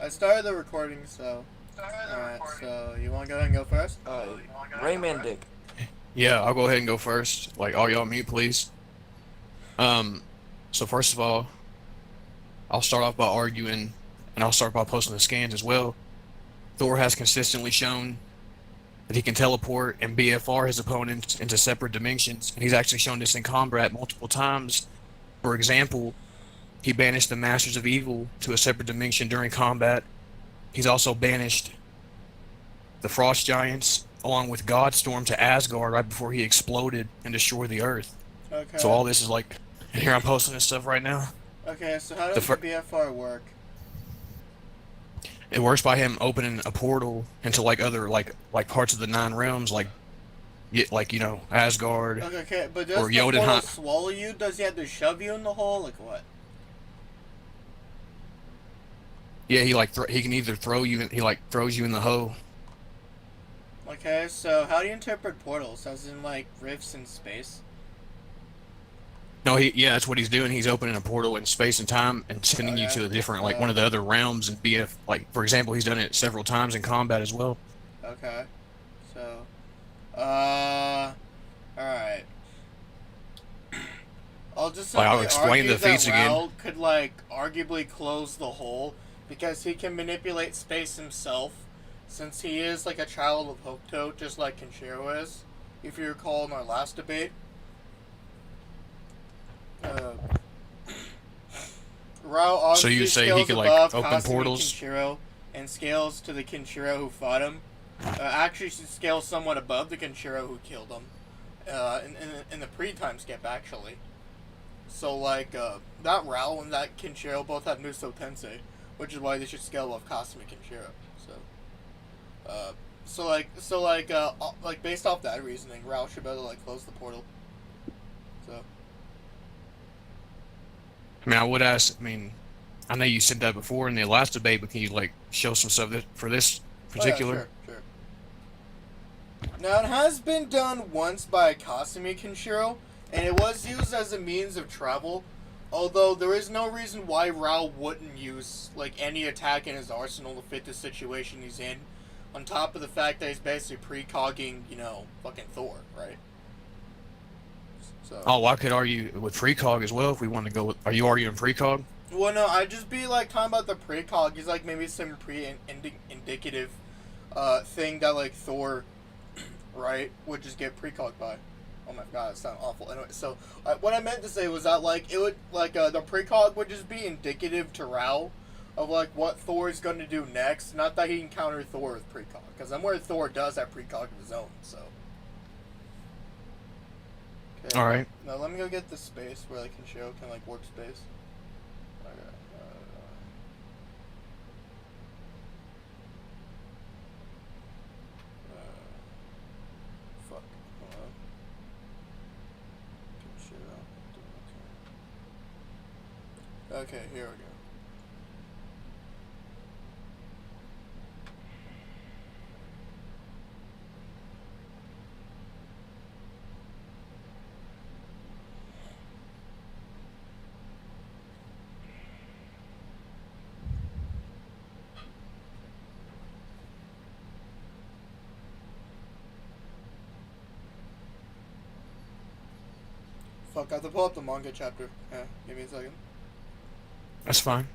I started the recording, so. Alright, so you want to go ahead and go first? Rayman Dick. Yeah, I'll go ahead and go first. Like, all y'all mute, please. Um, so first of all, I'll start off by arguing, and I'll start by posting the scans as well. Thor has consistently shown that he can teleport and BFR his opponents into separate dimensions, and he's actually shown this in combat multiple times. For example, he banished the Masters of Evil to a separate dimension during combat. He's also banished the Frost Giants along with Godstorm to Asgard right before he exploded and destroyed the Earth. So Okay. all this is like, here I'm posting this stuff right now. Okay, so how The does the fir- BFR work? it works by him opening a portal into like other like parts of the nine realms, like Asgard Okay, okay, but does or the portal Jotunheim. swallow you? Does he have to shove you in the hole? Like what? Yeah, he can either throw you, he like throws you in the hole. Okay, so how do you interpret portals? As in, like, rifts in space? No, that's what he's doing. He's opening a portal in space and time and sending you Okay, to a different like so, one of the other realms and BF like for example, he's done it several times in combat as well. okay, so, alright. I'll just Like I'll simply explain argue the that feats again. Raoh could, like, arguably close the hole because he can manipulate space himself since he is, like, a child of Hokuto, just like Kenshiro is, if you recall in our last debate. Uh, Raoh So you obviously say he scales could like above open Kasumi portals? Kenshiro and scales to the Kenshiro who fought him. Actually, she scales somewhat above the Kenshiro who killed him. In the pre-time skip, actually. So, like, that Raoh and that Kenshiro both have Muso Tensei, which is why they should scale above Kasumi Kenshiro. Like, based off that reasoning, Raoh should be able to, like, close the portal. So. I mean, I would ask. I mean, I know you said that before in the last debate, but can you like show some stuff for this Oh, yeah, particular? sure, sure. Now, it has been done once by Kasumi Kenshiro, and it was used as a means of travel. Although there is no reason why Raoh wouldn't use like any attack in his arsenal to fit the situation he's in. On top of the fact that he's basically precogging, fucking Thor, right? So. Oh, I could argue with precog as well if we want to go. Are you arguing precog? Well, no, I'd just be like talking about the precog. He's like maybe some pre-indicative thing that like Thor, right, would just get precogged by. Oh my god, it sounds awful. Anyway, so what I meant to say was that like it would like the precog would just be indicative to Raoh of like what Thor is going to do next. Not that he can counter Thor with precog, because I'm where Thor does have precog of his own. So. Okay. All right. Now let me go get the space where I can show can like warp space. Okay. Fuck. Hold on. Okay, here we go. Fuck, I have to pull up the manga chapter. Yeah, give me a second. That's fine.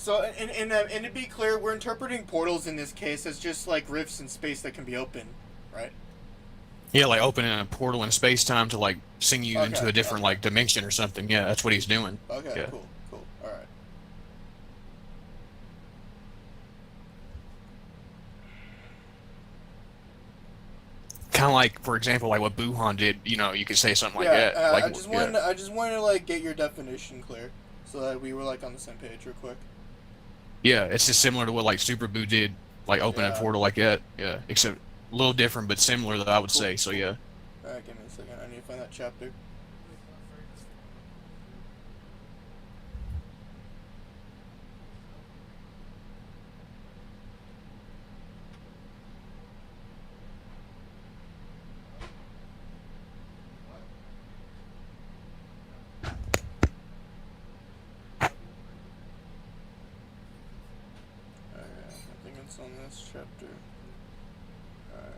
Alright, and to be clear, we're interpreting portals in this case as just like rifts in space that can be opened, right? Yeah, like opening a portal in space time to like sing you Okay, into a different okay. like dimension or something. Yeah, that's what he's doing. Okay, Yeah. cool, alright. Kind of like, for example, like what Buhan did. You could say something like Yeah, that. Like, yeah, I just wanted to like get your definition clear, so that we were like on the same page real quick. yeah. It's just similar to what like Super Boo did, like opening a Yeah. portal like that. Yeah, except a little different, but similar. That I would Cool, say. So cool. yeah. Alright, give me a second. I need to find that chapter. this chapter. Alright.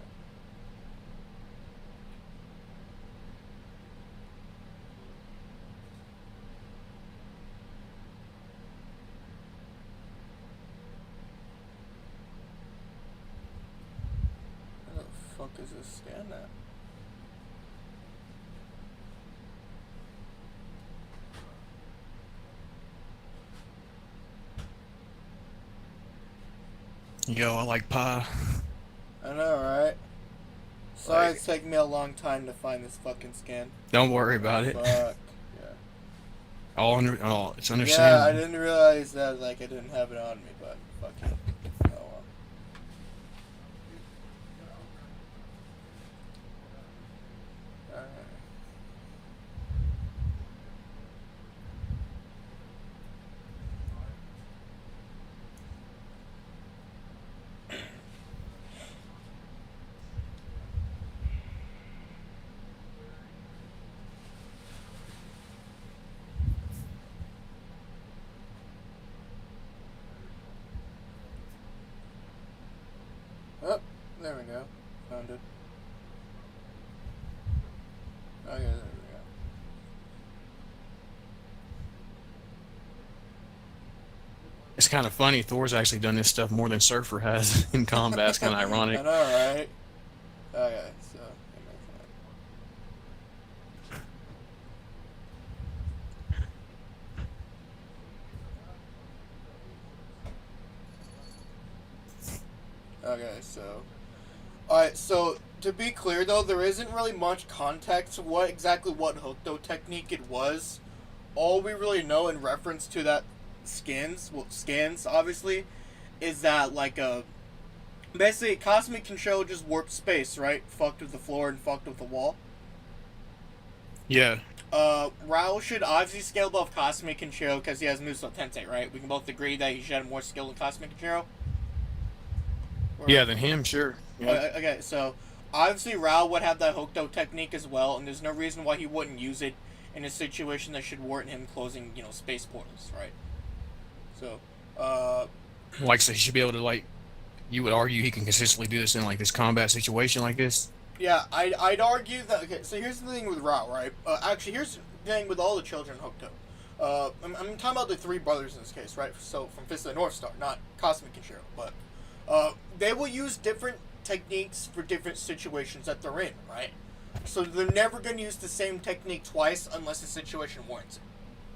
Where the fuck is this scan at? Yo, I like pie. I know, right? Sorry Like- it's taking me a long time to find this fucking scan. Don't worry about it. Fuck. Yeah. It's Yeah, I understandable. didn't realize that, like, I didn't have it on me, but fucking. Oh well. Alright. Oh, there we go. Found it. Oh yeah, there we go. It's kind of funny. Thor's actually done this stuff more than Surfer has in combat. It's kind of ironic. I know, right? Okay, so that makes sense. Okay, so. Alright, so to be clear though, there isn't really much context to what Hookdo technique it was. All we really know in reference to that scans obviously, is that like basically Cosmic Control just warped space, right? Fucked with the floor and fucked with the wall. Yeah. Raoh should obviously scale above Cosmic Control because he has Muso Tensei, right? We can both agree that he should have more skill than Cosmic Control. Yeah, than him, sure. Yeah. Okay, so obviously Raoh would have that Hookdo technique as well, and there's no reason why he wouldn't use it in a situation that should warrant him closing, space portals, right? So, Like, so he should be able to, like, you would argue he can consistently do this in, like, this combat situation like this? yeah, I'd argue that. Okay, so here's the thing with Raoh, right? Actually, here's the thing with all the children in Hookdo. I'm talking about the three brothers in this case, right? So from Fist of the North Star, not Cosmic Control, but they will use different techniques for different situations that they're in, right? So they're never going to use the same technique twice unless the situation warrants it,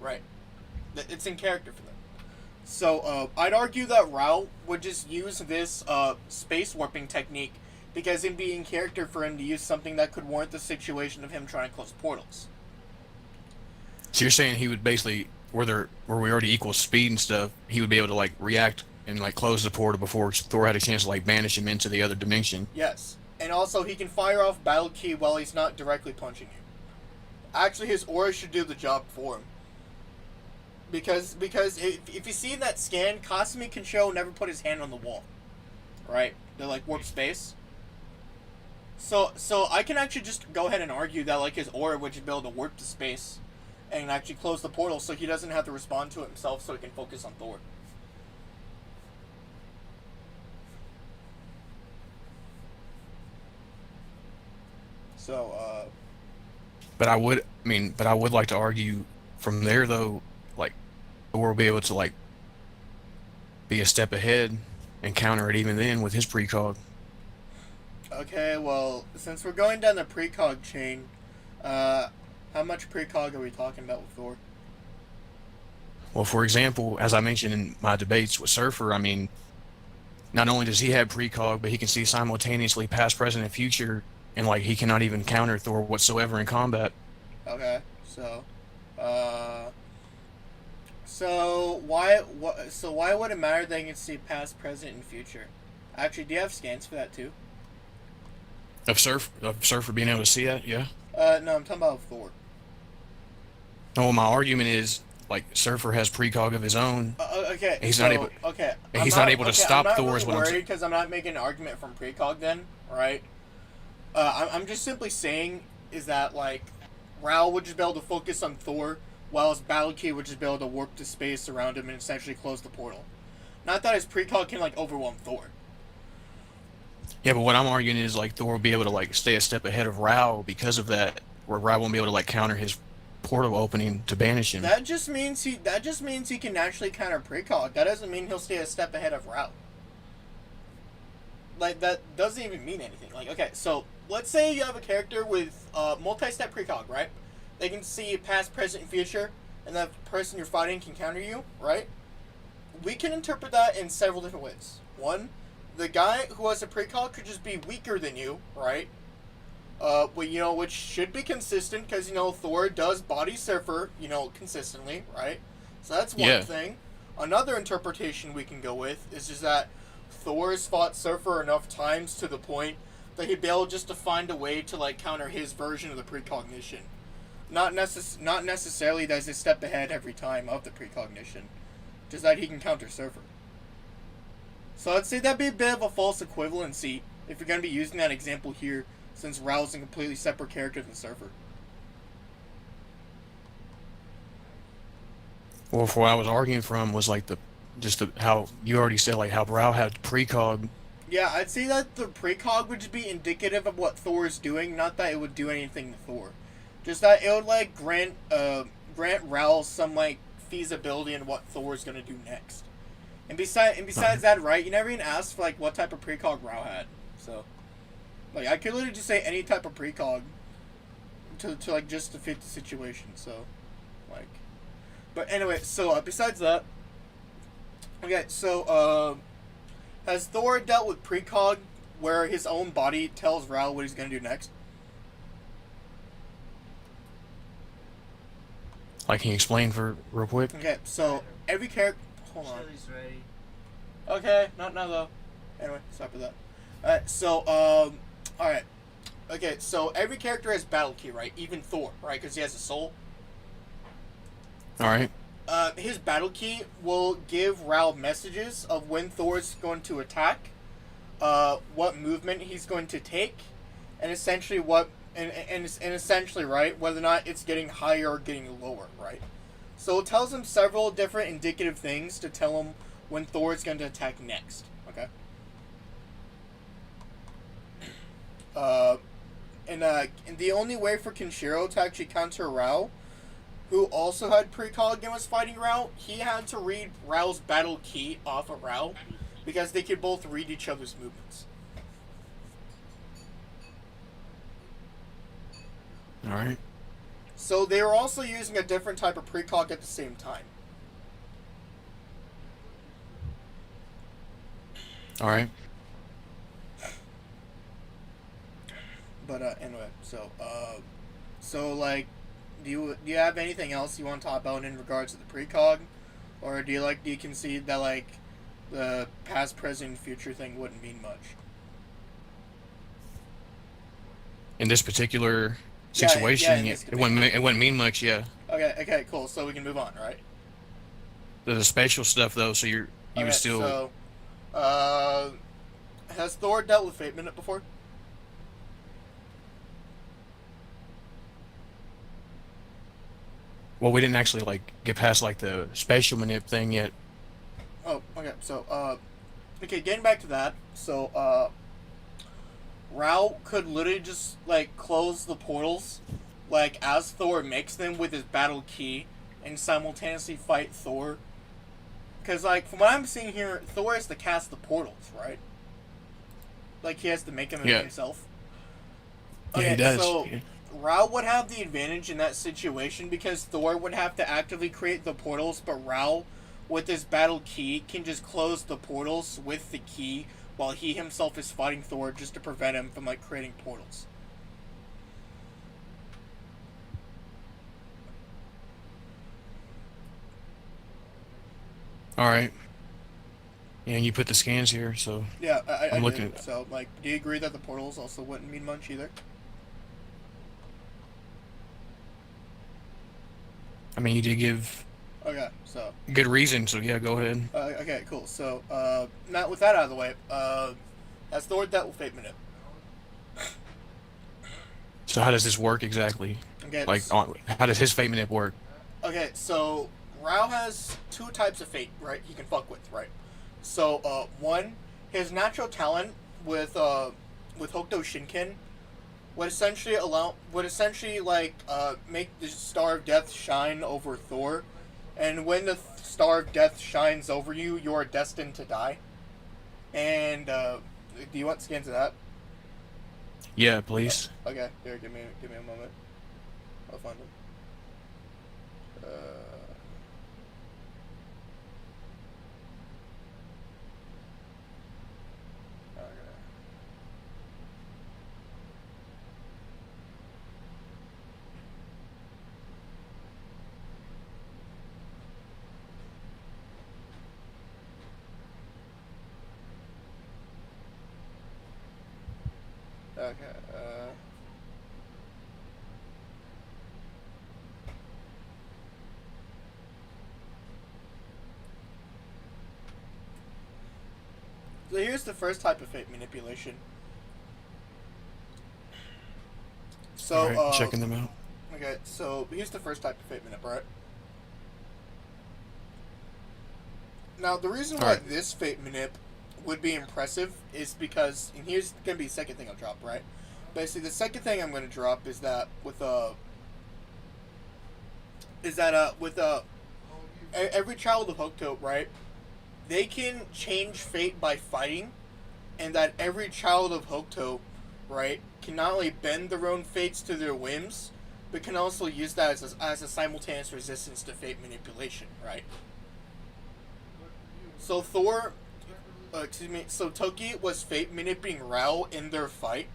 right? It's in character for them. So I'd argue that Raoh would just use this space warping technique because it'd be in character for him to use something that could warrant the situation of him trying to close portals. So you're saying he would basically, where we already equal speed and stuff, he would be able to, like, react and, like, close the portal before Thor had a chance to, like, banish him into the other dimension. Yes. And also, he can fire off Battle Key while he's not directly punching you. Actually, his aura should do the job for him. Because if you see in that scan, Cosmic Control never put his hand on the wall. Right? They're like warp space. So I can actually just go ahead and argue that, like, his aura would just be able to warp to space and actually close the portal so he doesn't have to respond to it himself so he can focus on Thor. So, But I would like to argue from there, though, like, Thor will be able to, like, be a step ahead and counter it even then with his precog. okay, well, since we're going down the precog chain, how much precog are we talking about with Thor? Well, for example, as I mentioned in my debates with Surfer, I mean, not only does he have precog, but he can see simultaneously past, present, and future, and, like, he cannot even counter Thor whatsoever in combat. Okay, so why would it matter that he can see past, present, and future? Actually, do you have scans for that too? Of Surfer being able to see that, yeah. No, I'm talking about Thor. No, my argument is, like, Surfer has precog of his own. Okay. He's so, not able. Okay. He's not able to stop Thor. Is I'm what I'm not really saying. worried because I'm not making an argument from precog. Then, right? I'm just simply saying is that, like, Raoh would just be able to focus on Thor, while his Battle Key would just be able to warp to space around him and essentially close the portal. Not that his precog can, like, overwhelm Thor. Yeah, but what I'm arguing is like Thor will be able to like stay a step ahead of Raoh because of that, where Raoh won't be able to like counter his portal opening to banish him. That just means he can actually counter precog. That doesn't mean he'll stay a step ahead of Raoh. Like, that doesn't even mean anything. Like, okay, so let's say you have a character with multi-step precog, right? They can see past, present, and future, and that person you're fighting can counter you, right? We can interpret that in several different ways. One, the guy who has a precog could just be weaker than you, right? But, you know, which should be consistent, because, you know, Thor does body surfer, you know, consistently, right? So that's one thing. Another interpretation we can go with is just that Thor's fought Surfer enough times to the point that he'd be able just to find a way to, like, counter his version of the Precognition. Not necessarily that he's a step ahead every time of the Precognition. Just that he can counter Surfer. So I'd say that'd be a bit of a false equivalency if you're going to be using that example here, since Raoh's a completely separate character than Surfer. Well, for what I was arguing from was like how you already said, like how Raoh had precog. Yeah, I'd say that the precog would just be indicative of what Thor is doing, not that it would do anything to Thor. Just that it would like grant Raoh some like feasibility in what Thor's gonna do next. And besides that, right, you never even asked for like what type of precog Raoh had. So like I could literally just say any type of precog to like just to fit the situation, so like but anyway, so besides that, okay, so has Thor dealt with precog where his own body tells Raoh what he's gonna do next? Like, can you explain for real quick? Okay, so every character. Hold on. Chili's ready. Okay, not now though. Anyway, stop with that. Alright, so alright. Okay, so every character has battle key, right? Even Thor, right? Because he has a soul. All right. His battle key will give Raoh messages of when Thor's going to attack, what movement he's going to take, and essentially essentially, right, whether or not it's getting higher or getting lower, right? So it tells him several different indicative things to tell him when Thor's going to attack next. Okay. And the only way for Kenshiro to actually counter Raoh, who also had precog and was fighting Raoh, he had to read Raoh's battle key off of Raoh, because they could both read each other's movements. All right. So they were also using a different type of precog at the same time. All right. But anyway, so like, do you have anything else you want to talk about in regards to the precog, or do you concede that like the past, present, future thing wouldn't mean much? In this particular situation, it wouldn't mean much. Yeah. Okay, cool. So we can move on, right? The spatial stuff though, so you would still. So, has Thor dealt with Fate Minute before? Well, we didn't actually like get past like the spatial manip thing yet. Oh, okay. So, okay, getting back to that. So, Raoh could literally just like close the portals, like as Thor makes them with his battle key, and simultaneously fight Thor. Because like from what I'm seeing here, Thor has to cast the portals, right? Like he has to make them himself. Okay, yeah, he does. So Raoh would have the advantage in that situation because Thor would have to actively create the portals, but Raoh, with his battle key, can just close the portals with the key while he himself is fighting Thor just to prevent him from like creating portals. All right. Yeah, and you put the scans here, so yeah, I'm looking. Did. So like, do you agree that the portals also wouldn't mean much either? I mean, you did give good reason, so yeah, go ahead. Okay, cool. So, now with that out of the way, has Thor dealt with Fate Minute? So how does this work exactly? Okay, like, how does his Fate Minute work? Okay, so Raoh has two types of fate, right? He can fuck with, right? So, one, his natural talent, with Hokuto Shinken would essentially make the Star of Death shine over Thor, and when the Star of Death shines over you, you are destined to die. And do you want scans of that? Yeah, please. Okay, here, give me a moment. I'll find them. Okay. So here's the first type of fate manipulation. So, Alright, checking them out. Okay, so here's the first type of fate manip, right? Now, the reason why this fate manip would be impressive is because, and here's gonna be the second thing I'll drop, right? Basically, the second thing I'm gonna drop is that every child of Hokuto, right? They can change fate by fighting, and that every child of Hokuto, right, can not only bend their own fates to their whims, but can also use that as a simultaneous resistance to fate manipulation, right? So so Toki was fate manipulating Raoh in their fight,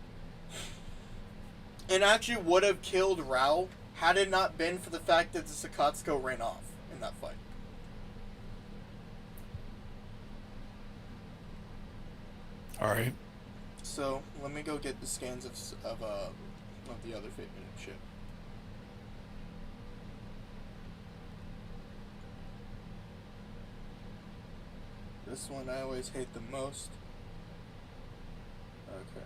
and actually would have killed Raoh had it not been for the fact that the Sakatsuko ran off in that fight. Alright. So let me go get the scans of the other fate manip shit. This one I always hate the most. Okay.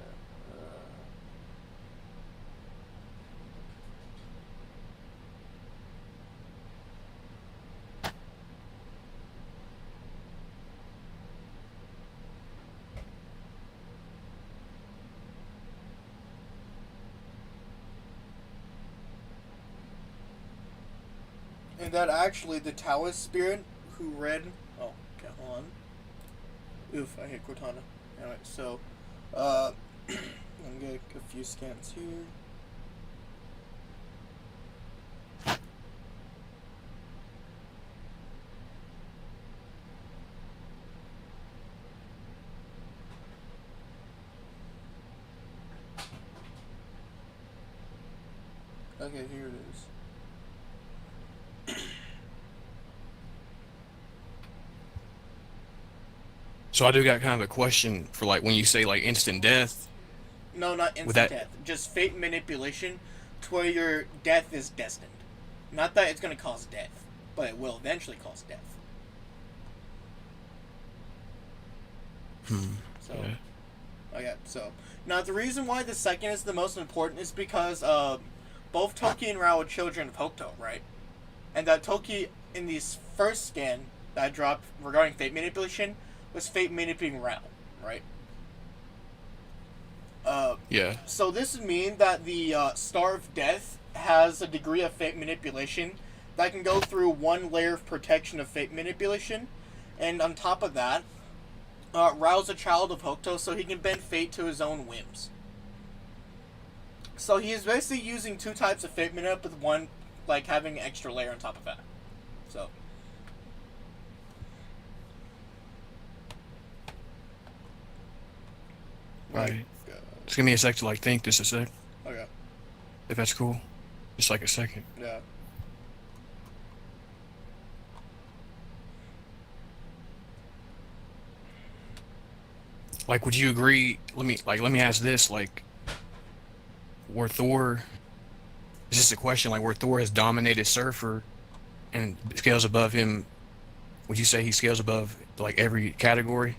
And that actually the Taoist spirit who read. Oh, okay, hold on. Oof, I hate Cortana. Alright, so, I'm gonna get a few scans here. Okay, here it is. So I do got kind of a question for like when you say like instant death. No, not instant death. Just fate manipulation to where your death is destined. Not that it's going to cause death, but it will eventually cause death. So, Yeah. okay, so now the reason why the second is the most important is because both Toki and Raoh are children of Hokuto, right? And that Toki in this first scan that I dropped regarding fate manipulation was fate manipulating Raoh, right? Yeah. So this would mean that the Star of Death has a degree of fate manipulation that can go through one layer of protection of fate manipulation, and on top of that, Raoh's a child of Hokuto, so he can bend fate to his own whims. So he is basically using two types of fate manip with one, like, having an extra layer on top of that. So. Right. Just give me a sec to like think. Just a sec. Okay. If that's cool. Just like a second. Yeah. Like, would you agree? Let me ask this. Like, where Thor? Is this a question? Like, where Thor has dominated Surfer and scales above him? Would you say he scales above like every category?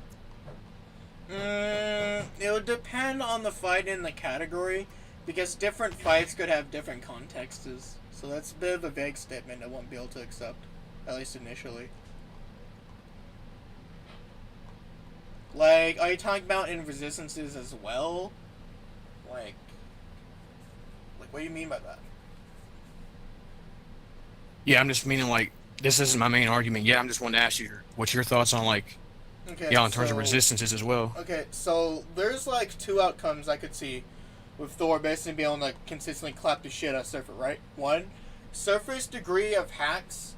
It would depend on the fight in the category, because different fights could have different contexts. So that's a bit of a vague statement I won't be able to accept, at least initially. Like, are you talking about in resistances as well? Like, what do you mean by that? Yeah, I'm just meaning like this isn't my main argument. Yeah, I'm just wanting to ask you what's your thoughts on like Okay, yeah, in terms of so resistances as well. okay, so there's like two outcomes I could see with Thor basically being able to like, consistently clap the shit out of Surfer, right? One, Surfer's degree of hacks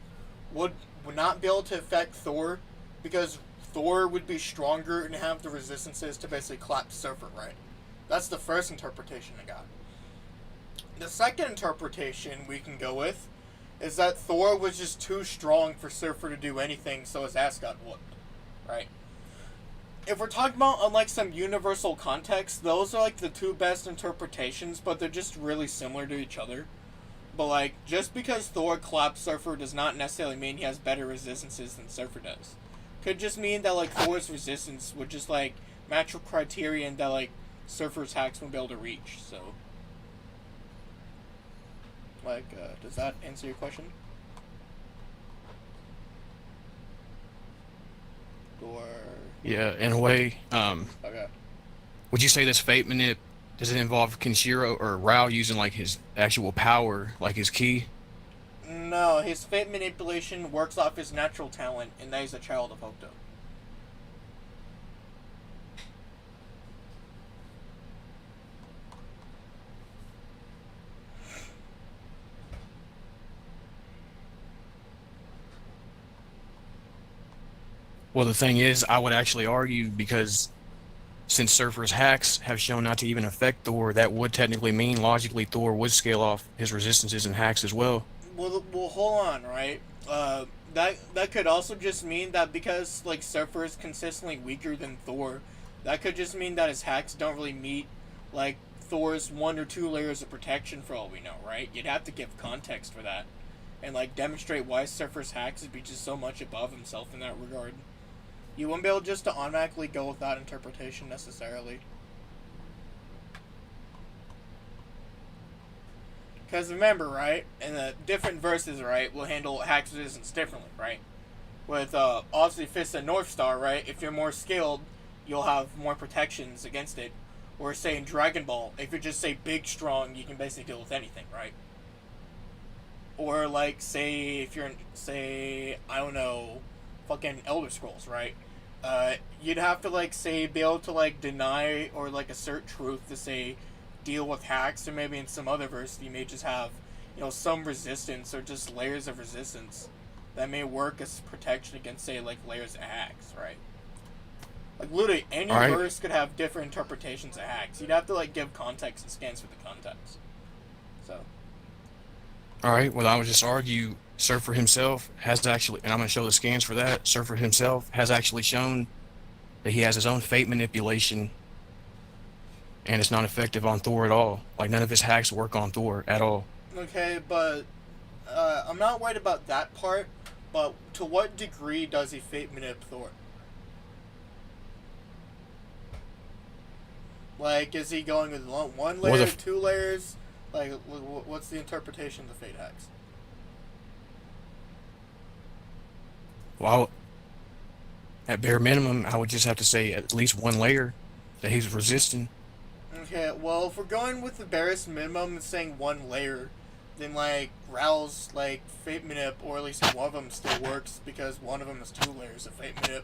would not be able to affect Thor because Thor would be stronger and have the resistances to basically clap Surfer, right? That's the first interpretation I got. The second interpretation we can go with is that Thor was just too strong for Surfer to do anything, so his ass got whooped, right? If we're talking about on like some universal context, those are like the two best interpretations, but they're just really similar to each other. But like, just because Thor claps Surfer does not necessarily mean he has better resistances than Surfer does. Could just mean that like Thor's resistance would just like match a criterion that like Surfer's hacks won't be able to reach. So, like, does that answer your question? Or Yeah, in a way. okay. Would you say this fate manip does it involve Kenshiro or Raoh using like his actual power, like his ki? No, his fate manipulation works off his natural talent, and that he's a child of Hokuto. Well, the thing is, I would actually argue because since Surfer's hacks have shown not to even affect Thor, that would technically mean logically Thor would scale off his resistances and hacks as well. Well, hold on, right? That could also just mean that because like Surfer is consistently weaker than Thor, that could just mean that his hacks don't really meet like Thor's one or two layers of protection for all we know, right? You'd have to give context for that, and like demonstrate why Surfer's hacks would be just so much above himself in that regard. You wouldn't be able just to automatically go with that interpretation necessarily. Because remember, right, in the different verses, right, we'll handle hacks resistance differently, right? With, obviously, Fist and North Star, right, if you're more skilled, you'll have more protections against it. Or, say, in Dragon Ball, if you're just, say, big, strong, you can basically deal with anything, right? Or, like, say, if you're in, say, I don't know, fucking Elder Scrolls, right? You'd have to, like, say, be able to, like, deny or, like, assert truth to, say, deal with hacks, or maybe in some other verse you may just have, you know, some resistance or just layers of resistance that may work as protection against, say, like, layers of hacks, right? Like, literally, any verse could have different interpretations of hacks. You'd have to, like, give context and scans for the context. So. Alright, well, I would just argue Surfer himself has actually, and I'm going to show the scans for that, Surfer himself has actually shown that he has his own fate manipulation, and it's not effective on Thor at all. Like, none of his hacks work on Thor at all. Okay, but I'm not worried about that part, but to what degree does he fate manip Thor? Like, is he going with one layer, two layers? Like, what's the interpretation of the fate hacks? Well, at bare minimum, I would just have to say at least one layer that he's resisting. Okay, well, if we're going with the barest minimum and saying one layer, then, like, Raoh's, like, fate manip, or at least one of them still works, because one of them is two layers of fate manip.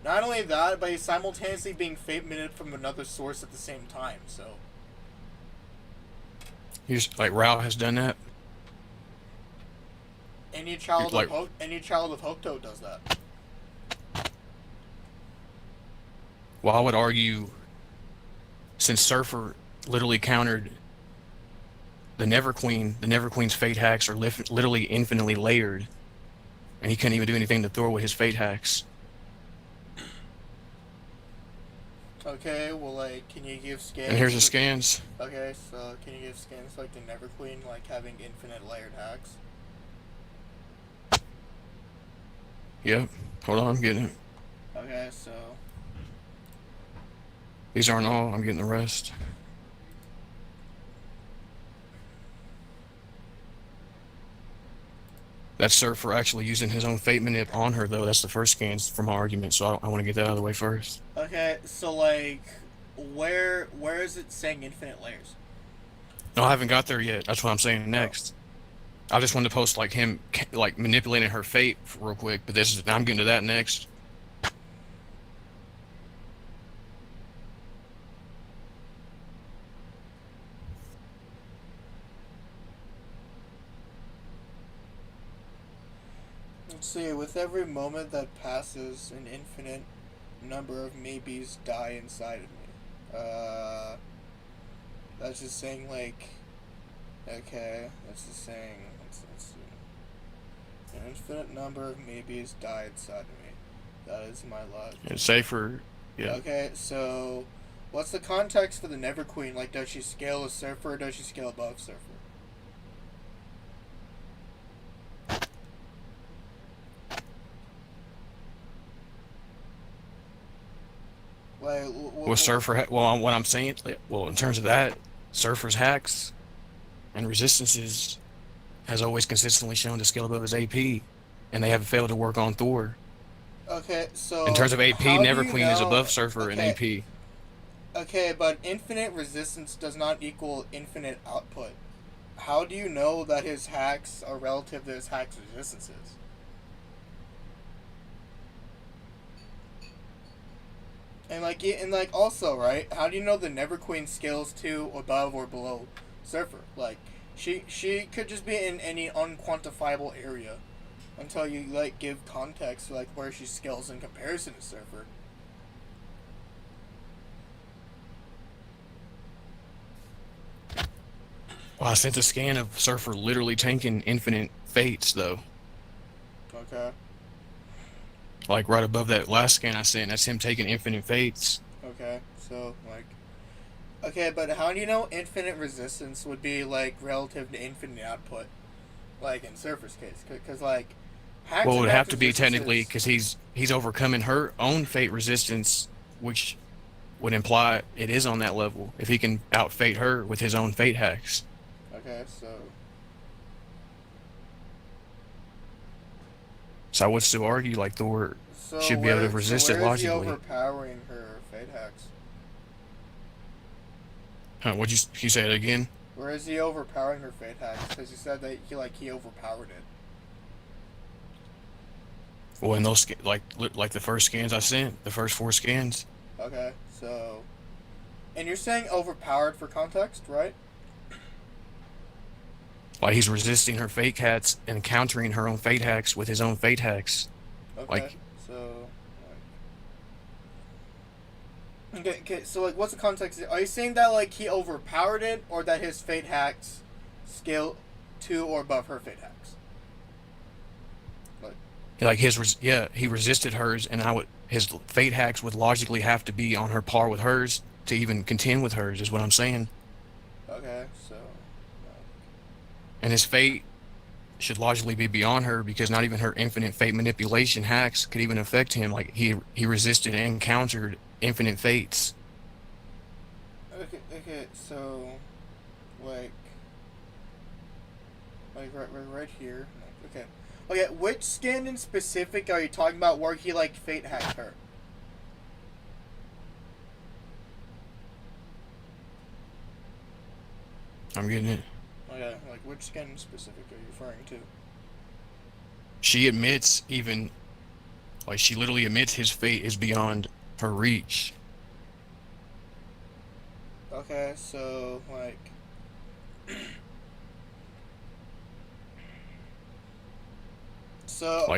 Not only that, but he's simultaneously being fate manip from another source at the same time, so. He's, like, Raoh has done that. Any child of Hokuto does that. Well, I would argue, since Surfer literally countered the Never Queen's fate hacks are literally infinitely layered, and he couldn't even do anything to Thor with his fate hacks. Okay, well, like, can you give scans? And here's the scans. Okay, so can you give scans like the Never Queen, like having infinite layered hacks? Yep. Hold on, I'm getting it. Okay, so. These aren't all, I'm getting the rest. That's Surfer actually using his own fate manip on her, though. That's the first scans from my argument, so I want to get that out of the way first. Okay, so like, where is it saying infinite layers? No, I haven't got there yet. That's what I'm saying next. I just wanted to post like him like manipulating her fate real quick, but I'm getting to that next. Let's see. With every moment that passes, an infinite number of maybes die inside of me. That's just saying like. Okay, that's just saying. Let's see. An infinite number of maybes die inside of me. That is my luck. And Safer, yeah. Okay, so what's the context for the Never Queen? Like, does she scale a Surfer or does she scale above Surfer? Like, Well, Surfer, well, what I'm saying, well, in terms of that, Surfer's hacks and resistances has always consistently shown to scale above his AP, and they haven't failed to work on Thor. okay, so In terms of AP, how do Never you Queen is know- above Surfer in okay, AP. Okay, but infinite resistance does not equal infinite output. How do you know that his hacks are relative to his hacks resistances? And like also, right? How do you know the Never Queen scales to above or below Surfer? Like she could just be in any unquantifiable area until you like give context to like where she scales in comparison to Surfer. Well, I sent a scan of Surfer literally tanking infinite fates, though. Okay. Like right above that last scan I sent, that's him taking infinite fates. Okay. So like okay, but how do you know infinite resistance would be like relative to infinite output? Like in Surfer's case, because like hacks Well, it and would hack have to be technically resistances- because he's overcoming her own fate resistance, which would imply it is on that level if he can outfate her with his own fate hacks. Okay, so So I would still argue like Thor should be able to resist it where is logically. he overpowering her fate hacks? Huh, you say it again? Where is he overpowering her fate hacks? Because you said that he overpowered it. Well, in those like the first scans I sent, the first 4 scans. Okay, so and you're saying overpowered for context, right? Like he's resisting her fate hacks and countering her own fate hacks with his own fate hacks. Okay, Like, so okay, so like, what's the context? Are you saying that like he overpowered it, or that his fate hacks scale to or above her fate hacks? like he resisted hers, and his fate hacks would logically have to be on her par with hers to even contend with hers. Is what I'm saying. Okay, so And his fate should logically be beyond her because not even her infinite fate manipulation hacks could even affect him. Like he resisted and countered infinite fates. okay, so like right here. Okay, which skin in specific are you talking about where he like fate hacked her? I'm getting it. Okay, like which skin in specific are you referring to? She admits even, like she literally admits his fate is beyond her reach. Okay, so like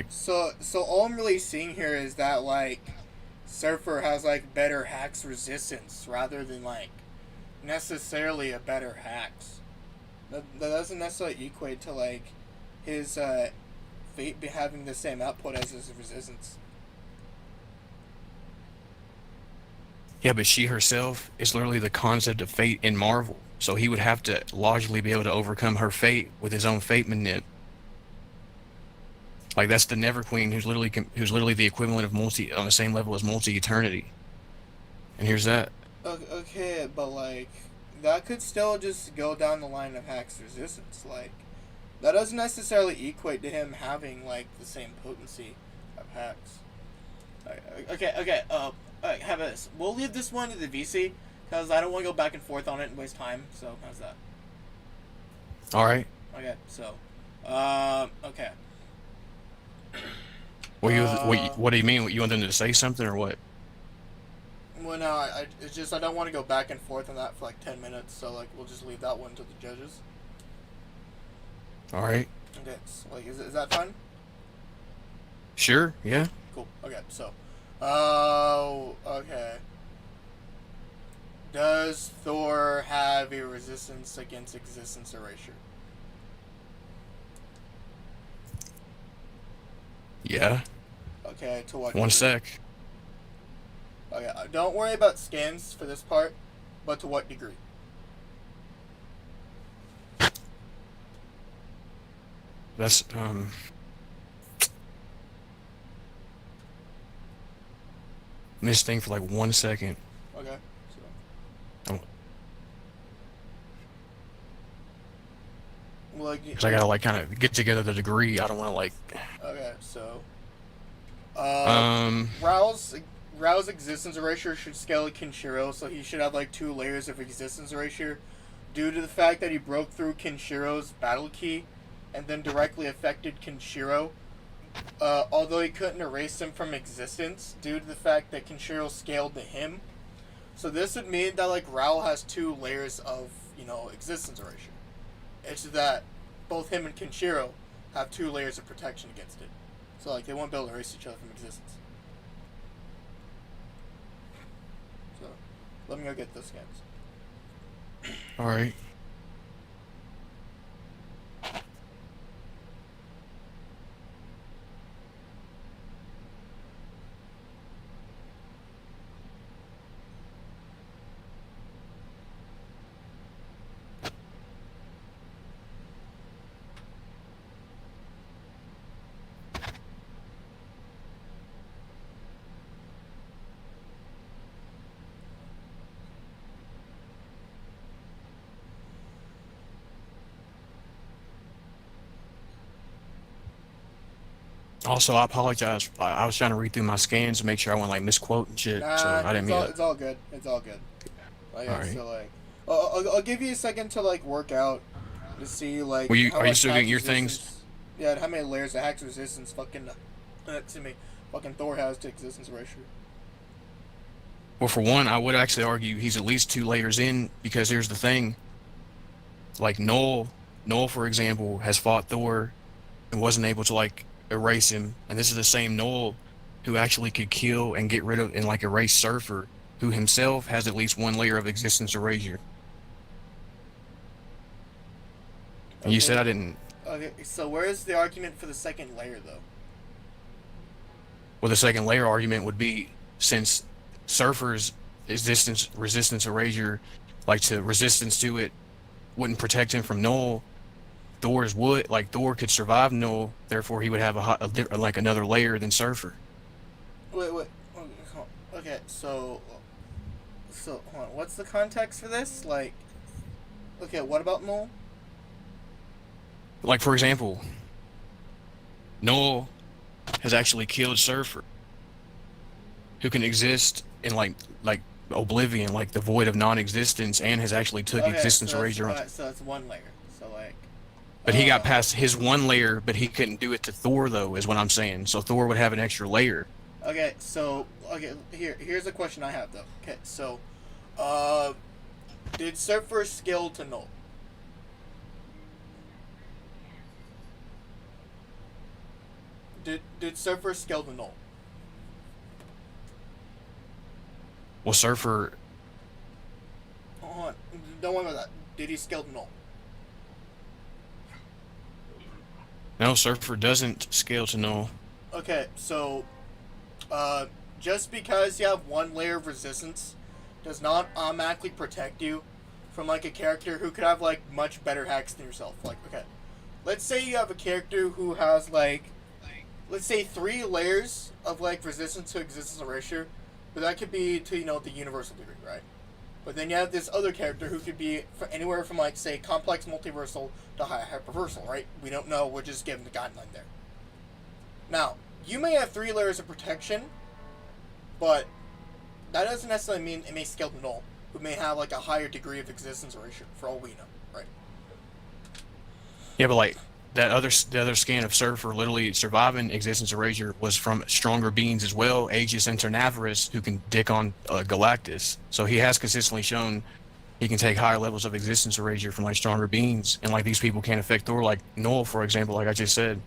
so all I'm really seeing here is that like Surfer has like better hacks resistance rather than like necessarily a better hacks. That doesn't necessarily equate to like his fate be having the same output as his resistance. Yeah, but she herself is literally the concept of fate in Marvel. So he would have to logically be able to overcome her fate with his own fate manip. Like that's the Never Queen, who's literally the equivalent of multi on the same level as multi eternity. And here's that. Okay, but like that could still just go down the line of hacks resistance. Like That doesn't necessarily equate to him having like the same potency of Hex. Okay. How about this? We'll leave this one to the VC because I don't want to go back and forth on it and waste time. So how's that? All right. Okay. So, okay. What do you mean? You want them to say something or what? Well, no, it's just I don't want to go back and forth on that for like 10 minutes. So like we'll just leave that one to the judges. All right. Okay. So, like, is that fine? Sure. Yeah. Cool. Okay. So, okay. Does Thor have a resistance against existence erasure? Yeah. Okay, to what One degree? sec. Okay, don't worry about scans for this part, but to what degree? That's Miss thing for like 1 second. Okay, so. Oh. Well, like, Cause I gotta like kind of get together the degree. I don't want to like. okay, so. Um. Raoh's existence erasure should scale Kenshiro, so he should have like 2 layers of existence erasure, due to the fact that he broke through Kenshiro's battle key, and then directly affected Kenshiro. Although he couldn't erase him from existence due to the fact that Kenshiro scaled to him. So this would mean that like Raoh has 2 layers of, existence erasure. It's that both him and Kenshiro have 2 layers of protection against it. So like they won't be able to erase each other from existence. So let me go get those scans. All right. Also, I apologize. I was trying to read through my scans to make sure I wouldn't like misquote and shit. So I didn't mean it's all good. It's all good. Like, All right. So like, I'll give you a second to like work out to see like. Are you much still hex getting your resistance- things? Yeah, how many layers of hex resistance fucking Thor has to existence erasure. Well, for one, I would actually argue he's at least 2 layers in because here's the thing. Like Null, for example, has fought Thor and wasn't able to like erase him, and this is the same Null who actually could kill and get rid of and like erase Surfer, who himself has at least 1 layer of existence erasure. And you said I didn't. Okay, so where is the argument for the second layer though? Well, the second layer argument would be since Surfer's resistance erasure, like to resistance to it, wouldn't protect him from Null. Thor's would, like Thor could survive Null, therefore he would have like another layer than Surfer. Wait. Okay, so hold on. What's the context for this? Like, okay, what about Null? Like for example, Null has actually killed Surfer, who can exist in like oblivion, like the void of non-existence, and has actually took existence erasure on. So that's 1 layer. So like. But he got past his 1 layer, but he couldn't do it to Thor though, is what I'm saying. So Thor would have an extra layer. Okay, so here's a question I have though. Okay, so did Surfer scale to Null? Did Surfer scale to Null? Well, Surfer, Hold on. Don't worry about that. Did he scale to Null? no, Surfer doesn't scale to Null. Okay, so just because you have 1 layer of resistance does not automatically protect you from like a character who could have like much better hacks than yourself. Like, okay, let's say you have a character who has like let's say 3 layers of like resistance to existence erasure, but that could be to the universal degree, right? But then you have this other character who could be anywhere from, like, say, complex multiversal to high hyperversal, right? We don't know. We're just given the guideline there. Now, you may have 3 layers of protection, but that doesn't necessarily mean it may scale to null, who may have, like, a higher degree of existence erasure, for all we know, right? Yeah, but like the other scan of Surfer literally surviving existence erasure was from stronger beings as well, Aegis and Ternavirus, who can dick on Galactus. So he has consistently shown he can take higher levels of existence erasure from like stronger beings, and like these people can't affect Thor, like Null, for example, like I just said.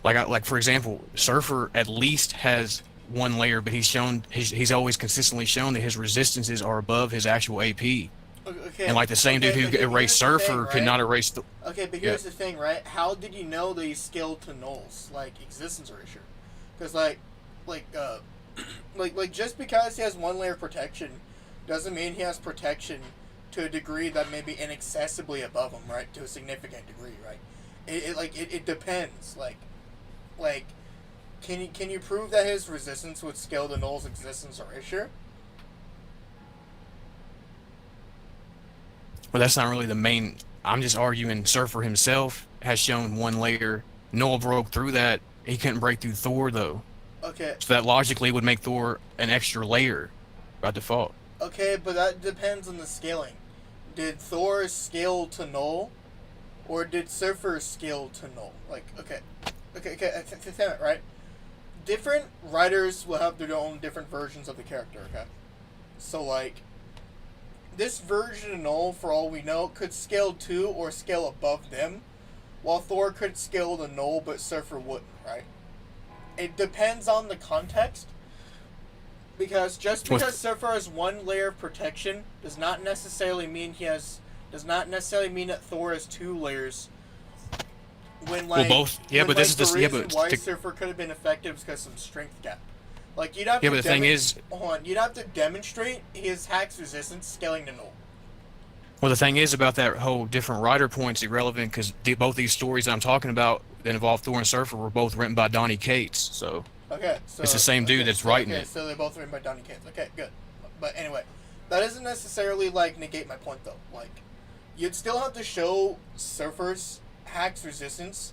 Like for example, Surfer at least has 1 layer, but he's always consistently shown that his resistances are above his actual AP. Okay. And like the same dude who erased Surfer could not erase the. Okay, but here's the thing, right? How did you know that he scaled to nulls, like existence erasure? Because like just because he has 1 layer of protection, doesn't mean he has protection to a degree that may be inaccessibly above him, right? To a significant degree, right? It depends. Like, can you prove that his resistance would scale to null's existence erasure? Well, that's not really the main. I'm just arguing Surfer himself has shown 1 layer. Null broke through that. He couldn't break through Thor, though. Okay. So that logically would make Thor an extra layer by default. Okay, but that depends on the scaling. Did Thor scale to null? Or did Surfer scale to null? Like, okay, right? Different writers will have their own different versions of the character, okay? So, like, this version of Null, for all we know, could scale to or scale above them, while Thor could scale to Null, but Surfer wouldn't, right? It depends on the context, because just because Surfer has 1 layer of protection does not necessarily mean that Thor has 2 layers. When, like, well, both. Yeah, but this is the reason why Surfer could have been effective is because of some strength gap. Like, you'd have but the thing is, you'd have to demonstrate his hack's resistance scaling to null. Well, the thing is about that whole different writer point's irrelevant because both these stories I'm talking about that involve Thor and Surfer were both written by Donny Cates. So it's the same dude that's writing it. So they're both written by Donny Cates. Okay, good. But anyway, that doesn't necessarily like negate my point though. Like, you'd still have to show Surfer's hack's resistance,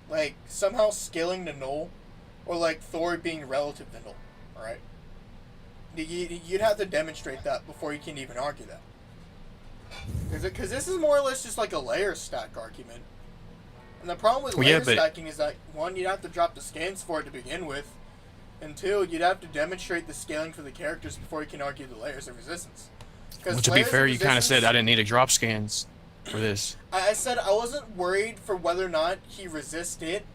like somehow scaling to null, or like Thor being relative to null. All right. You'd have to demonstrate that before you can even argue that. Because this is more or less just like a layer stack argument. And the problem with layer stacking is that, 1, you'd have to drop the scans for it to begin with. And 2, you'd have to demonstrate the scaling for the characters before you can argue the layers of resistance. Well, to be fair, you kind of said I didn't need to drop scans for this. I said I wasn't worried for whether or not he resists it,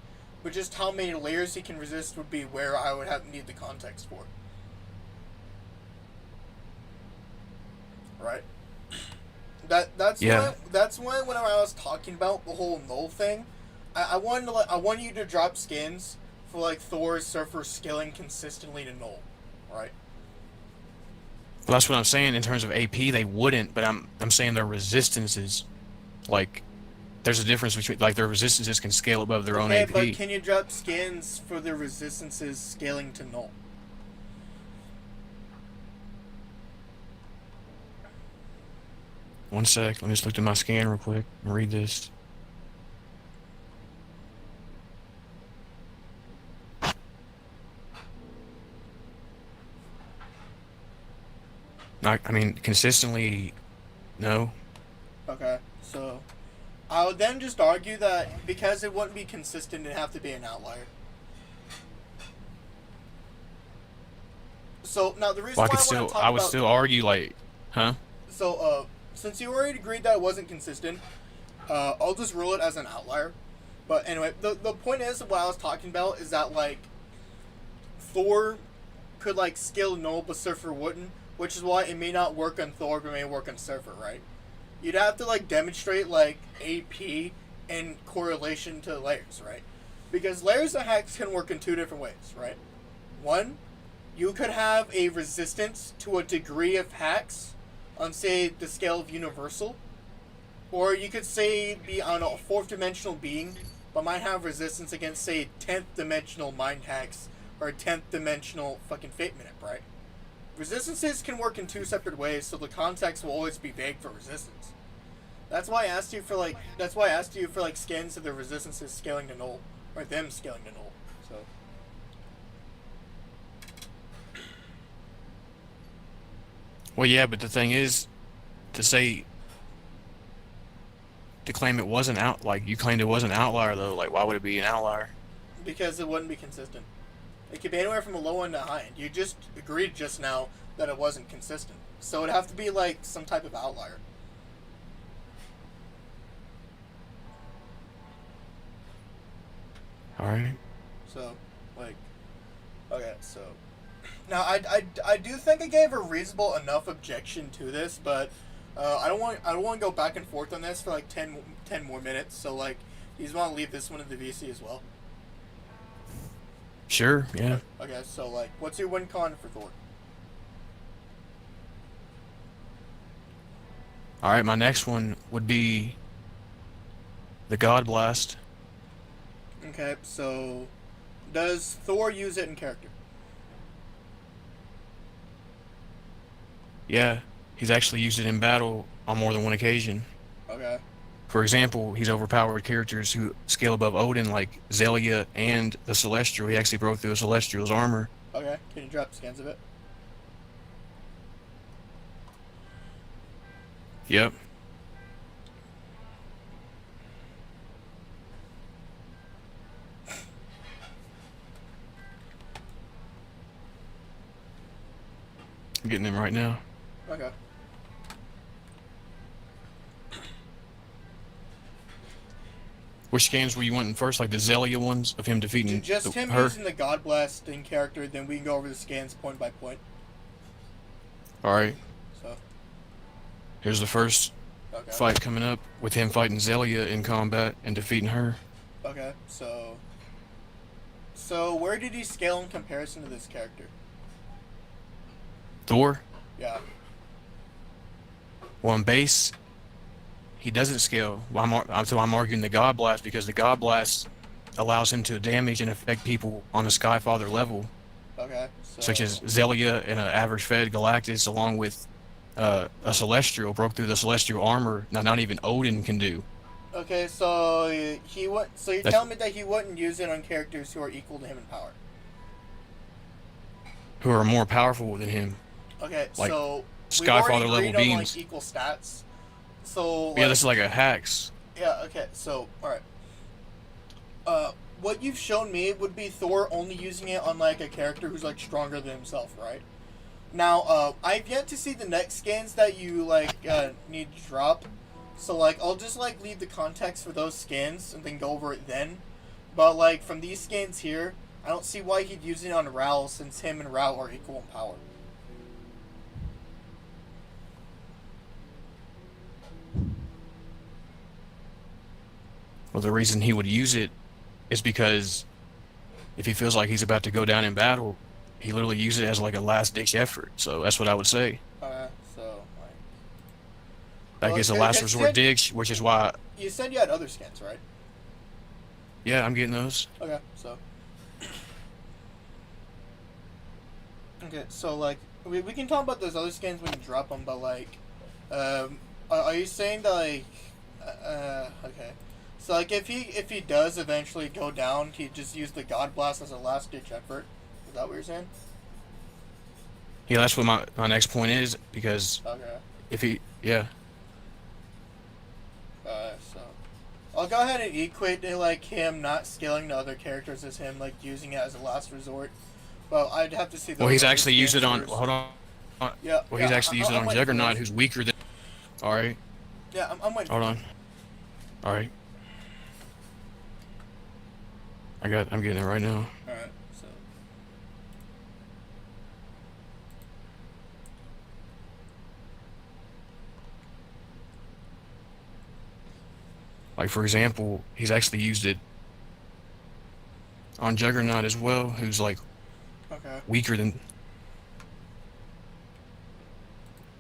but just how many layers he can resist would be where I would need the context for. Right? That's why when I was talking about the whole null thing, I want you to drop skins for like Thor, Surfer scaling consistently to null, right? Well, that's what I'm saying. In terms of AP, they wouldn't, but I'm saying their resistances, like, there's a difference between, like, their resistances can scale above their own AP. But can you drop skins for their resistances scaling to null? One sec, let me just look at my scan real quick and read this. I mean, consistently, no. Okay, so I would then just argue that because it wouldn't be consistent, it'd have to be an outlier. So now the reason I would still argue, like, huh? So since you already agreed that it wasn't consistent, I'll just rule it as an outlier. But anyway, the point is, what I was talking about is that, like, Thor could, like, scale null, but Surfer wouldn't, which is why it may not work on Thor, but it may work on Surfer, right? You'd have to, like, demonstrate, like, AP in correlation to layers, right? Because layers of hacks can work in 2 different ways, right? 1, you could have a resistance to a degree of hacks on, say, the scale of universal, or you could say be on a 4th dimensional being, but might have resistance against, say, 10th dimensional mind hacks, or 10th dimensional fucking fate minute, right? Resistances can work in two separate ways, so the context will always be vague for resistance. That's why I asked you for like skins of the resistances scaling to null, or them scaling to null. So. Well, yeah, but the thing is, to claim it wasn't out, like you claimed it was an outlier though. Like, why would it be an outlier? Because it wouldn't be consistent. It could be anywhere from a low end to high end. You just agreed just now that it wasn't consistent, so it'd have to be like some type of outlier. All right. So, like, okay, so now I do think I gave a reasonable enough objection to this, but I don't want to go back and forth on this for like 10 more minutes. So like, you just want to leave this one in the VC as well. Sure. Yeah. Okay, so like, what's your win con for Thor? All right. My next one would be the God Blast. Okay, so does Thor use it in character? Yeah, he's actually used it in battle on more than one occasion. Okay. For example, he's overpowered characters who scale above Odin, like Zelia and the Celestial. He actually broke through a Celestial's armor. Okay, can you drop scans of it? Yep. I'm getting them right now. Okay. Which scans were you wanting first? Like the Zelia ones of him defeating Just him her? using the God Blast in character, then we can go over the scans point by point. Alright. So. Here's the first fight coming up with him fighting Zelia in combat and defeating her. Okay, so. So where did he scale in comparison to this character? Thor? Yeah. Well, on base, he doesn't scale. Well, I'm arguing the God Blast because the God Blast allows him to damage and affect people on a Skyfather level. Okay. So. Such as Zelia and an average Fed Galactus, along with a Celestial, broke through the Celestial armor. Now, not even Odin can do. Okay, so he would. So you're telling me that he wouldn't use it on characters who are equal to him in power? Who are more powerful than him. Okay, like so Skyfather level beams. On, like, equal stats. So yeah, this is like a hacks. Yeah. Okay. So all right. What you've shown me would be Thor only using it on like a character who's like stronger than himself, right? Now, I've yet to see the next scans that you like need to drop. So like, I'll just like leave the context for those scans and then go over it then. But like from these scans here, I don't see why he'd use it on Raoh since him and Raoh are equal in power. Well, the reason he would use it is because if he feels like he's about to go down in battle, he literally uses it as like a last-ditch effort. So that's what I would say. So like... Like it's a last resort dig, which is why... You said you had other scans, right? Yeah, I'm getting those. Okay, so... Okay, so like, we can talk about those other scans when you drop them, but like... are you saying that like... okay. So like if he does eventually go down, he just use the God Blast as a last ditch effort. Is that what you're saying? Yeah, that's what my next point is, because if he so I'll go ahead and equate to like him not scaling to other characters as him like using it as a last resort. Well, I'd have to see. Well, he's actually used it on. Hold on. Yeah. Well, he's actually used it on Juggernaut, who's weaker than. All right. Yeah, I'm waiting. Hold on. All right. I'm getting it right now. Alright, so... Like, for example, he's actually used it on Juggernaut as well, who's, like, weaker than...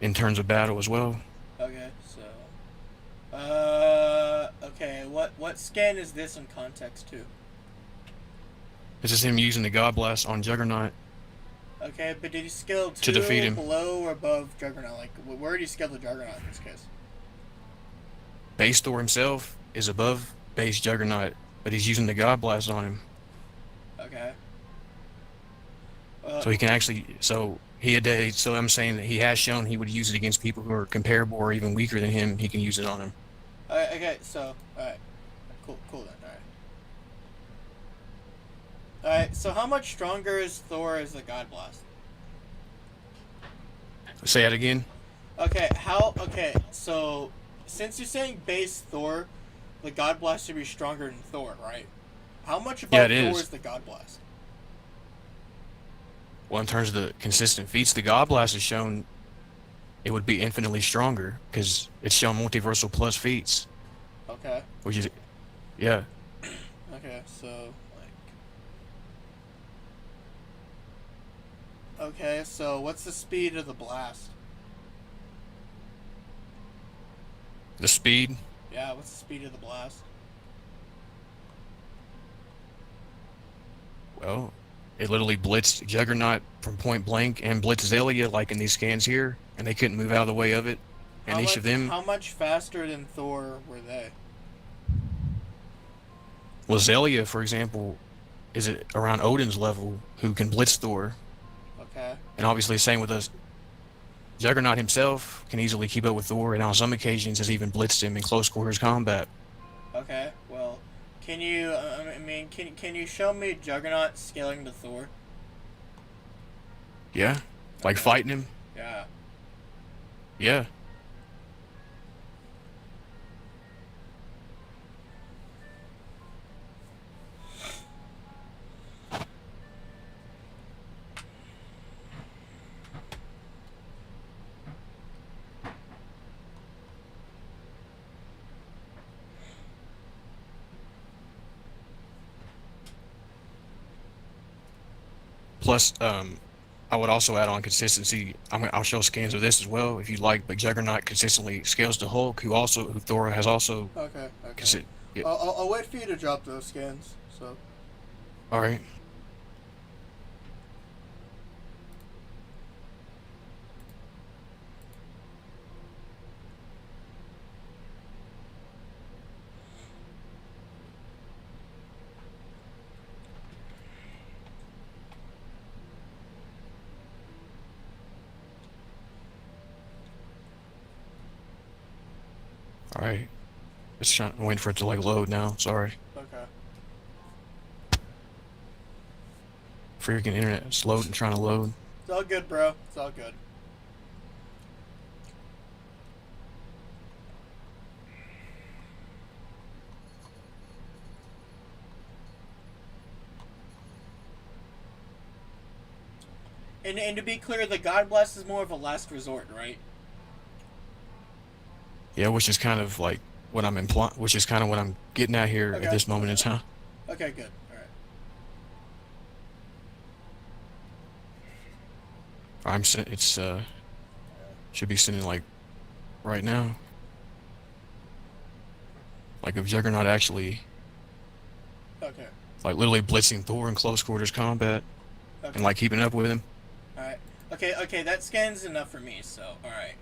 in terms of battle as well. Okay, so... okay, what scan is this in context to? This is him using the God Blast on Juggernaut. Okay, but did he scale to defeat him. below or above Juggernaut? Like, where did he scale the Juggernaut in this case? Base Thor himself is above base Juggernaut, but he's using the God Blast on him. Okay. So he can actually. So I'm saying that he has shown he would use it against people who are comparable or even weaker than him. He can use it on him. Okay, so alright, cool then. Alright, so how much stronger is Thor as the God Blast? Say that again. Okay, so since you're saying base Thor, the God Blast should be stronger than Thor, right? How much above Thor is the God Blast? Well, in terms of the consistent feats, the God Blast has shown it would be infinitely stronger because it's shown multiversal plus feats. Okay. Which is, yeah. Okay, so okay, so what's the speed of the blast? The speed? Yeah, what's the speed of the blast? Well, it literally blitzed Juggernaut from point blank and blitzed Zelia like in these scans here, and they couldn't move out of the way of it. And each of them... How much faster than Thor were they? Well, Zelia, for example, is around Odin's level, who can blitz Thor. Okay. And obviously, same with us. Juggernaut himself can easily keep up with Thor, and on some occasions has even blitzed him in close quarters combat. Okay, well, can you? Can you show me Juggernaut scaling to Thor? Yeah, like fighting him. Yeah. Yeah. Plus, I would also add on consistency. I'll show scans of this as well if you'd like. But Juggernaut consistently scales to Hulk, who Thor has also. Okay. Yeah. I'll wait for you to drop those scans. So. All right. All right. I'm waiting for it to like load now. Sorry. Okay. Freaking internet is loading, trying to load. It's all good, bro. It's all good. And to be clear, the God Blast is more of a last resort, right? Yeah, which is kind of like what I'm implying, which is kind of what I'm getting at here at this moment in time. Okay, good. All right. It's should be sending like right now. Like if Juggernaut actually, okay, like literally blitzing Thor in close quarters combat, and like keeping up with him. All right. Okay, that scan's enough for me. So, all right.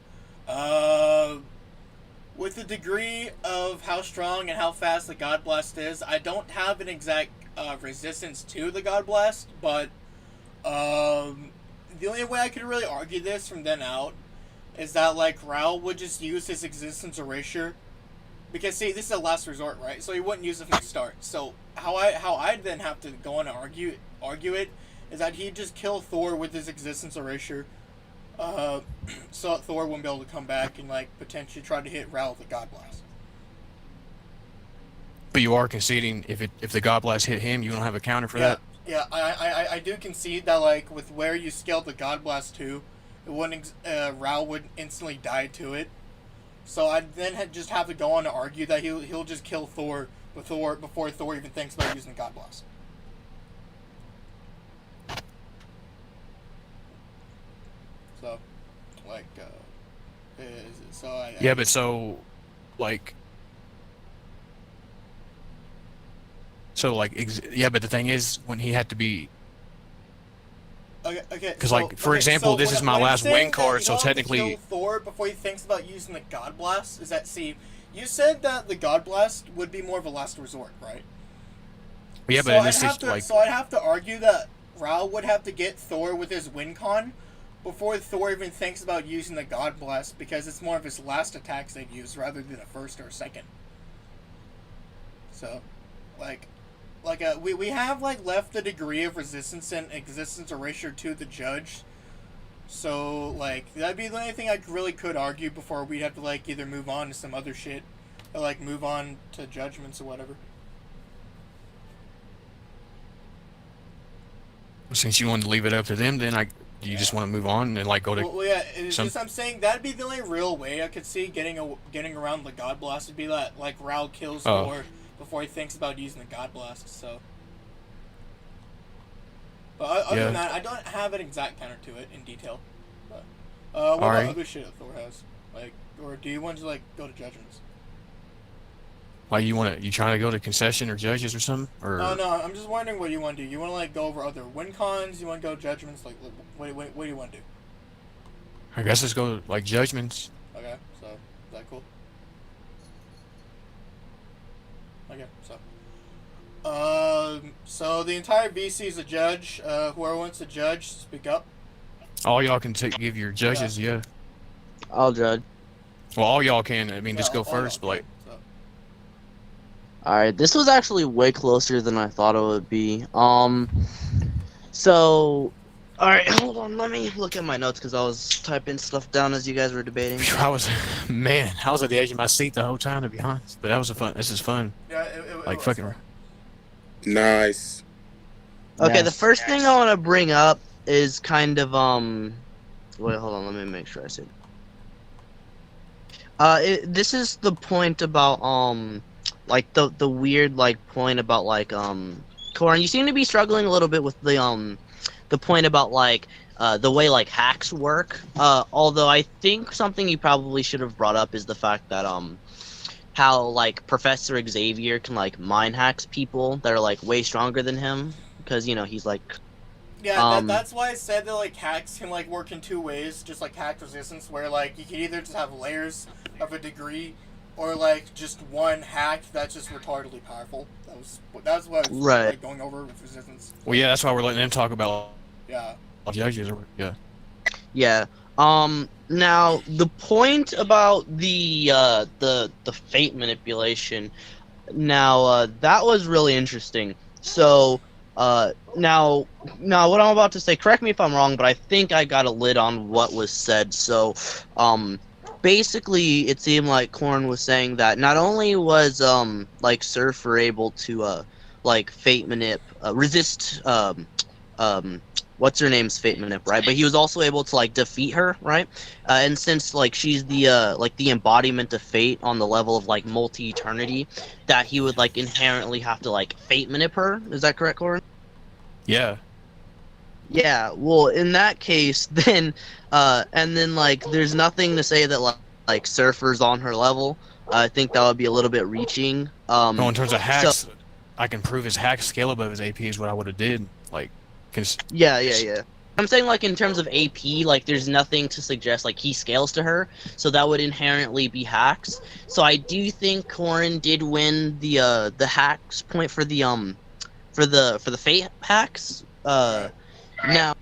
With the degree of how strong and how fast the God Blast is, I don't have an exact resistance to the God Blast, but the only way I could really argue this from then out is that like Raoh would just use his existence erasure, because see, this is a last resort, right? So he wouldn't use it from the start. So how I'd then have to go on and argue it is that he'd just kill Thor with his existence erasure. So Thor wouldn't be able to come back and like potentially try to hit Raoh with the God Blast. But you are conceding if the God Blast hit him, you don't have a counter for that? Yeah, I do concede that like with where you scaled the God Blast to, it wouldn't Raoh would instantly die to it. So I'd then just have to go on and argue that he'll just kill Thor before Thor even thinks about using the God Blast. So, like, yeah, but so, like, yeah, but the thing is, when he had to be, Okay. Because, like, for example, this is my last win card, so technically... Kill Thor before he thinks about using the God Blast, is that, see, you said that the God Blast would be more of a last resort, right? Yeah, but in this case, like... So I'd have to argue that Raoh would have to get Thor with his win con before Thor even thinks about using the God Blast, because it's more of his last attacks they'd use rather than a first or a second. So, we have, like, left the degree of resistance and existence erasure to the judge. So, like, that'd be the only thing I really could argue before we'd have to, like, either move on to some other shit or, like, move on to judgments or whatever. Since you wanted to leave it up to them, then you just want to move on and, like, go to... Well, yeah, it's just, I'm saying that'd be the only real way I could see getting around the God Blast would be that, like, Raoh kills Thor before he thinks about using the God Blast, so... But other than that, I don't have an exact counter to it in detail. But, what about other shit that Thor has? Like, or do you want to, like, go to judgments? Like, you trying to go to concession or judges or something? Or... No, I'm just wondering what you want to do. You want to, like, go over other win cons? You want to go judgments? Like, what do you want to do? I guess let's go, like, judgments. Okay, so, is that cool? Okay, so the entire VC is a judge. Whoever wants to judge, speak up. All y'all can give your judges, yeah. I'll judge. Well, all y'all can. I mean, just go first, but, like... Alright, this was actually way closer than I thought it would be. So... Alright, hold on, let me look at my notes, because I was typing stuff down as you guys were debating. I was at the edge of my seat the whole time, to be honest. But this is fun. Yeah, it like, fucking... Nice. Okay, Yes. the first thing I want to bring up is kind of, wait, hold on, let me make sure I say it. This is the point about, like, the weird, like, point about, like, Korin, you seem to be struggling a little bit with the point about, like, the way, like, hacks work. Although I think something you probably should have brought up is the fact that, how, like, Professor Xavier can, like, mind hacks people that are, like, way stronger than him. Because, you know, he's, like... Yeah, that's why I said that, like, hacks can, like, work in two ways. Just, like, hack resistance, where, like, you can either just have layers of a degree, or, like, just one hack that's just retardedly powerful. That's what I was like, going over with resistance. Well, yeah, that's why we're letting them talk about... Yeah. Judges, yeah. Yeah. Now the point about the fate manipulation. Now that was really interesting. So now what I'm about to say, correct me if I'm wrong, but I think I got a lid on what was said. So basically it seemed like Korin was saying that not only was like Surfer able to like fate resist what's her name's fate manip, right? But he was also able to, like, defeat her, right? And since, like, she's the like the embodiment of fate on the level of, like, multi-eternity, that he would, like, inherently have to, like, fate manip her. Is that correct, Korin? Yeah. Yeah. Well, in that case, then and then, like, there's nothing to say that, like Surfer's on her level. I think that would be a little bit reaching. No, in terms of hacks, I can prove his hack scale above his AP is what I would have did. Like, Yeah. I'm saying, like, in terms of AP, like, there's nothing to suggest, like, he scales to her, so that would inherently be hacks. So I do think Korin did win the hacks point for the fate hacks. Now,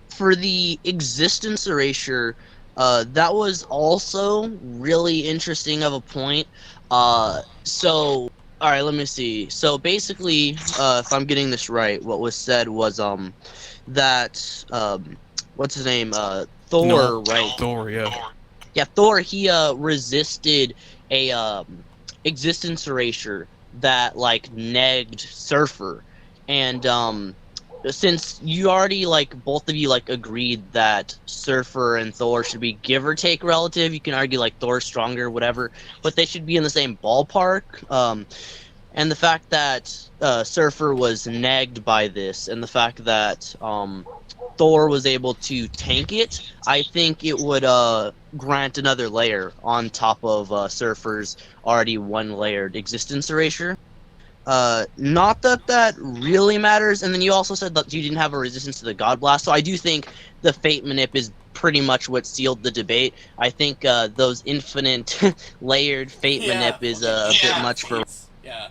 for the existence erasure, that was also really interesting of a point. So... Alright, let me see. So basically, if I'm getting this right, what was said was that what's his name? Thor, right? Thor, yeah. Yeah, Thor, he resisted a existence erasure that, like, negged Surfer. And since you already, like, both of you, like, agreed that Surfer and Thor should be give or take relative, you can argue, like, Thor's stronger, whatever, but they should be in the same ballpark. And the fact that Surfer was nagged by this, and the fact that Thor was able to tank it, I think it would grant another layer on top of Surfer's already one-layered existence erasure. Not that that really matters. And then you also said that you didn't have a resistance to the God Blast, so I do think the Fate Manip is pretty much what sealed the debate. I think those infinite layered Fate Manip is a bit much for. Yeah.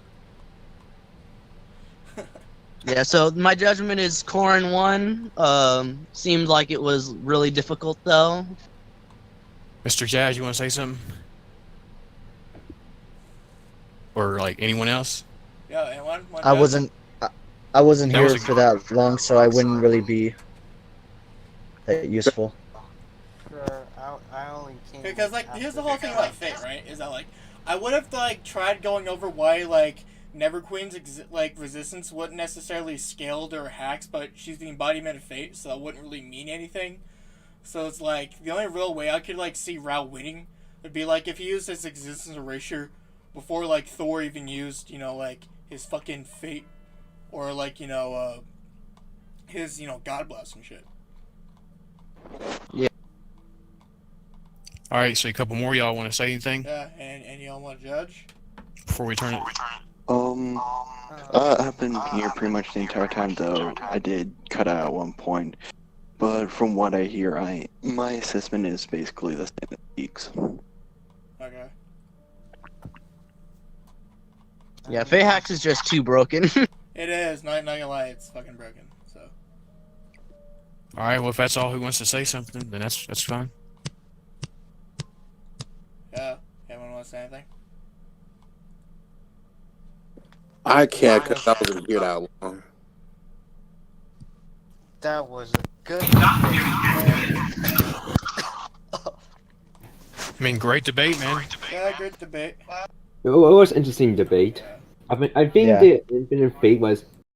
Yeah, so my judgment is Korin won. Seemed like it was really difficult though. Mr. Jazz, you want to say something? Or like anyone else? Yeah, and one I wasn't That here was a- for that long, so I wouldn't really be that useful. Sure, I only came. Because, like, here's the whole thing about Fate, right? Is that, like, I would have, like, tried going over why, like, Neverqueen's, resistance wouldn't necessarily scaled or hacks, but she's the embodiment of Fate, so that wouldn't really mean anything. So it's, like, the only real way I could, like, see Raoh winning would be, like, if he used his existence erasure before, like, Thor even used, you know, like, his fucking Fate, or, like, you know, his, you know, God Blast and shit. Alright, so a couple more. Y'all want to say anything Yeah, and y'all want to judge? before we turn it? I've been here pretty much the entire time, though I did cut out at one point. But from what I hear, my assessment is basically the same as Geek's. Okay. Yeah, Fate hacks is just too broken. It is, not gonna lie, it's fucking broken, so. Alright, well, if that's all who wants to say something, then that's fine. Yeah, anyone want to say anything? I can't because I wasn't here that long. That was a good. I mean, great debate, man. Yeah, good debate. It was an interesting debate. Yeah. I think Yeah. the Infinite Fate was